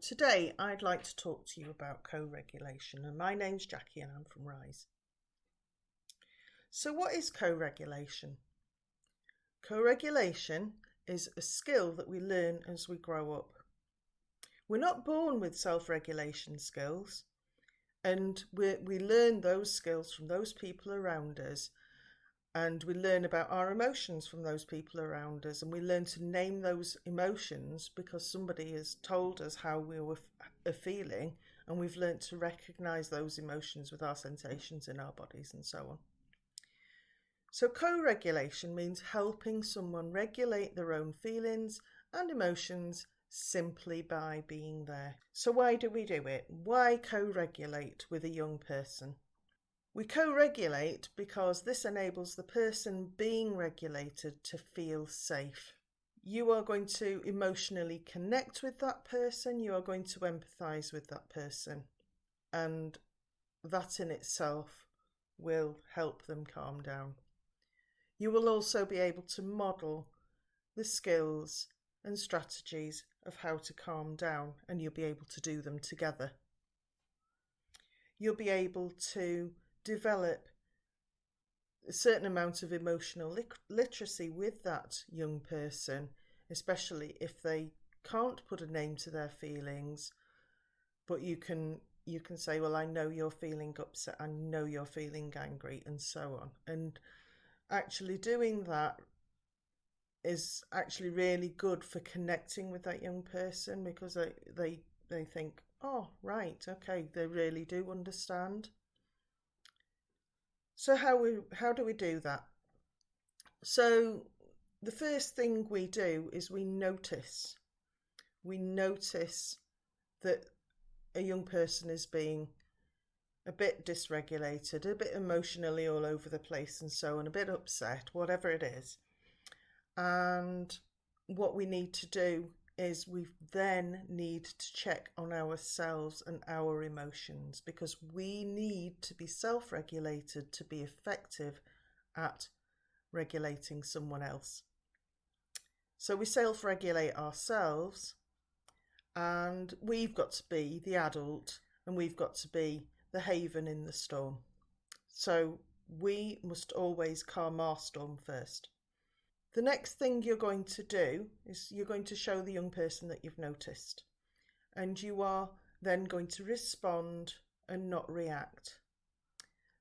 Today, I'd like to talk to you about co-regulation, and my name's Jackie and I'm from Rise. So what is co-regulation? Co-regulation is a skill that we learn as we grow up. We're not born with self-regulation skills, and we learn those skills from those people around us, and we learn about our emotions from those people around us, and we learn to name those emotions because somebody has told us how we are feeling, and we've learned to recognise those emotions with our sensations in our bodies and so on. So co-regulation means helping someone regulate their own feelings and emotions simply by being there. So why do we do it? Why co-regulate with a young person? We co-regulate because this enables the person being regulated to feel safe. You are going to emotionally connect with that person, you are going to empathise with that person, and that in itself will help them calm down. You will also be able to model the skills and strategies of how to calm down, and you'll be able to do them together. You'll be able to develop a certain amount of emotional literacy with that young person, especially if they can't put a name to their feelings, but you can say, well, I know you're feeling upset, I know you're feeling angry, and so on. And actually doing that is actually really good for connecting with that young person, because they think, oh, right, okay, they really do understand. So how do we do that? So the first thing we do is we notice. We notice that a young person is being a bit dysregulated, a bit emotionally all over the place and so on, a bit upset, whatever it is. And what we need to do is we then need to check on ourselves and our emotions, because we need to be self-regulated to be effective at regulating someone else. So we self-regulate ourselves, and we've got to be the adult, and we've got to be the haven in the storm. So we must always calm our storm first. The next thing you're going to do is you're going to show the young person that you've noticed, and you are then going to respond and not react.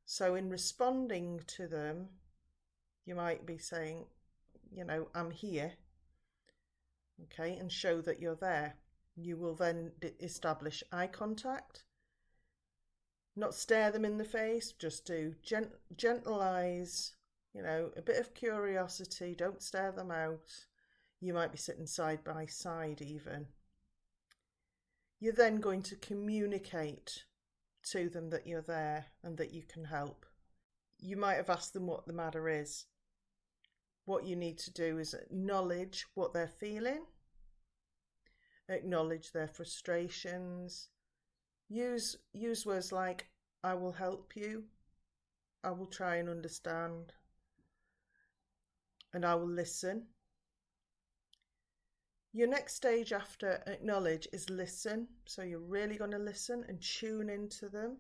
So in responding to them, you might be saying, I'm here, okay, and show that you're there. You will then establish eye contact, not stare them in the face, just do gentle eyes, a bit of curiosity, don't stare them out. You might be sitting side by side even. You're then going to communicate to them that you're there and that you can help. You might have asked them what the matter is. What you need to do is acknowledge what they're feeling, acknowledge their frustrations, use words like, I will help you, I will try and understand, and I will listen. Your next stage after acknowledge is listen. So you're really going to listen and tune into them.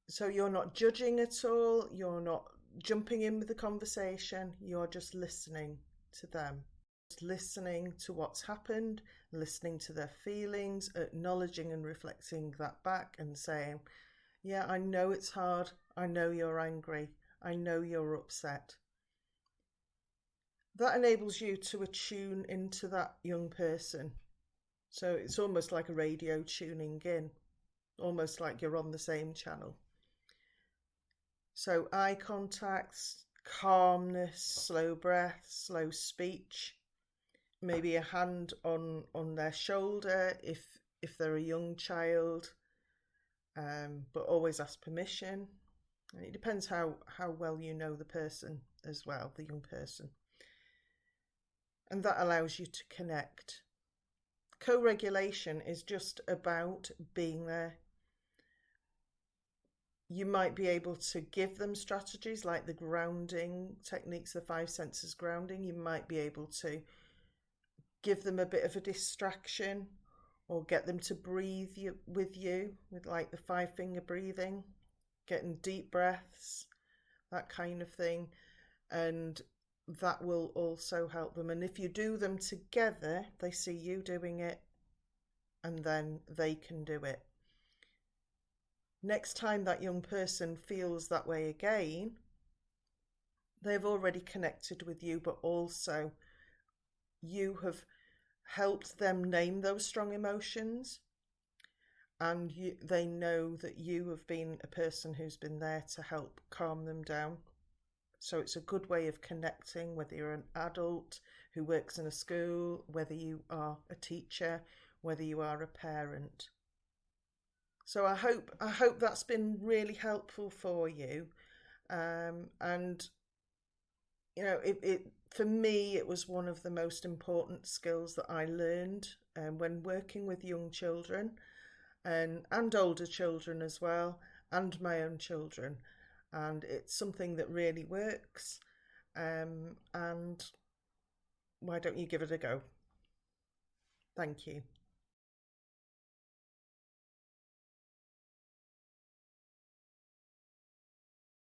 So you're not judging at all, you're not jumping in with the conversation, you're just listening to them. Just listening to what's happened, listening to their feelings, acknowledging and reflecting that back and saying, yeah, I know it's hard, I know you're angry, I know you're upset. That enables you to attune into that young person. So it's almost like a radio tuning in, almost like you're on the same channel. So eye contact, calmness, slow breath, slow speech, maybe a hand on their shoulder if they're a young child, but always ask permission. And it depends how well you know the person as well, the young person. And that allows you to connect. Co-regulation is just about being there. You might be able to give them strategies like the grounding techniques, the 5 senses grounding. You might be able to give them a bit of a distraction, or get them to breathe with you with like the 5 finger breathing, getting deep breaths, that kind of thing. And that will also help them. And if you do them together, they see you doing it and then they can do it. Next time that young person feels that way again, they've already connected with you, but also you have helped them name those strong emotions, and they know that you have been a person who's been there to help calm them down. So it's a good way of connecting, whether you're an adult who works in a school, whether you are a teacher, whether you are a parent. So I hope that's been really helpful for you. And it for me, it was one of the most important skills that I learned when working with young children and older children as well, and my own children. And it's something that really works. And why don't you give it a go? Thank you.